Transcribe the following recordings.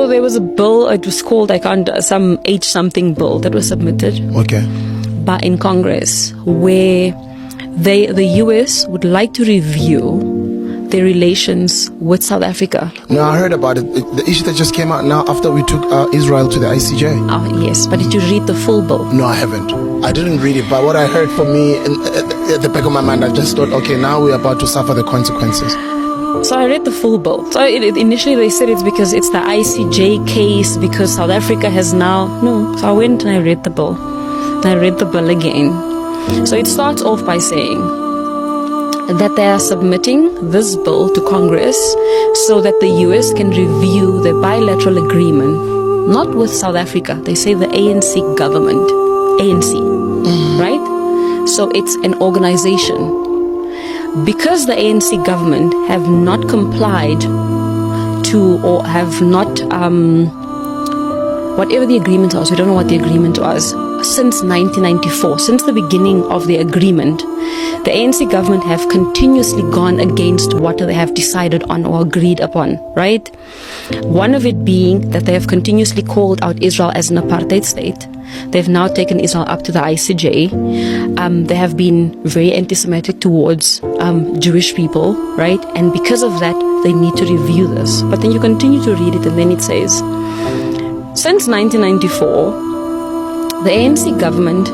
So there was a bill, it was called, some H something bill that was submitted. Okay. But in Congress, where the US would like to review their relations with South Africa. No, I heard about it. The issue that just came out now after we took Israel to the ICJ. Oh, yes, but did you read the full bill? No, I haven't. I didn't read it, but what I heard from me at the back of my mind, I just thought, okay, now we're about to suffer the consequences. So I read the full bill. So initially they said it's because it's the ICJ case, because South Africa has now... No, so I went and I read the bill. And I read the bill again. So it starts off by saying that they are submitting this bill to Congress so that the US can review the bilateral agreement, not with South Africa. They say the ANC government. ANC, right? So it's an organization. Because the ANC government have not complied to, or have not, whatever the agreement was, we don't know what the agreement was, since 1994, since the beginning of the agreement, the ANC government have continuously gone against what they have decided on or agreed upon, right? One of it being that they have continuously called out Israel as an apartheid state. They've now taken Israel up to the ICJ. They have been very anti-Semitic towards Jewish people, right? And because of that, they need to review this. But then you continue to read it and then it says, since 1994, the ANC government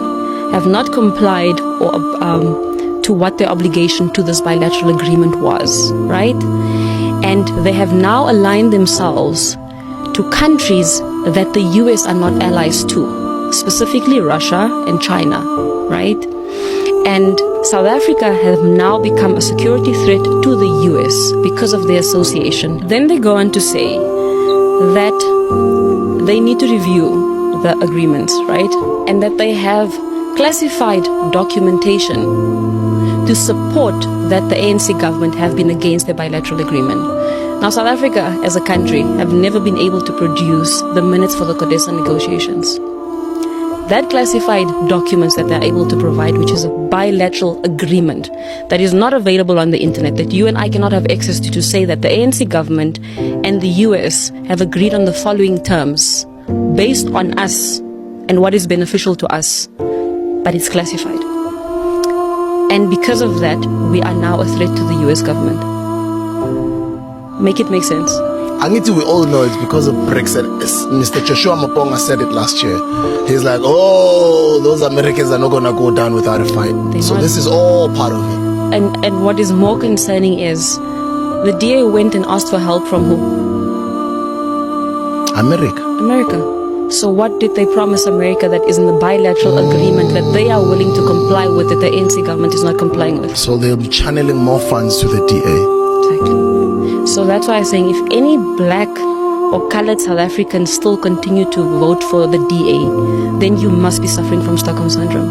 have not complied or to what their obligation to this bilateral agreement was, right? And they have now aligned themselves to countries that the US are not allies to, specifically Russia and China, right? And South Africa have now become a security threat to the US because of their association. Then they go on to say that they need to review the agreements, right? And that they have classified documentation to support that the ANC government have been against the bilateral agreement. Now, South Africa as a country have never been able to produce the minutes for the CODESA negotiations. That classified documents that they're able to provide, which is a bilateral agreement that is not available on the internet, that you and I cannot have access to say that the ANC government and the US have agreed on the following terms based on us and what is beneficial to us, but it's classified. And because of that, we are now a threat to the US government. Make it make sense. Angithi, we all know it's because of Brexit. Mr. Joshua Maponga said it last year. He's like, oh, those Americans are not going to go down without a fight. This is all part of it. And what is more concerning is the DA went and asked for help from who? America. So what did they promise America that is in the bilateral agreement that they are willing to comply with, that the ANC government is not complying with? So they'll be channeling more funds to the DA. Exactly. So that's why I'm saying if any black or colored South Africans still continue to vote for the DA, then you must be suffering from Stockholm Syndrome.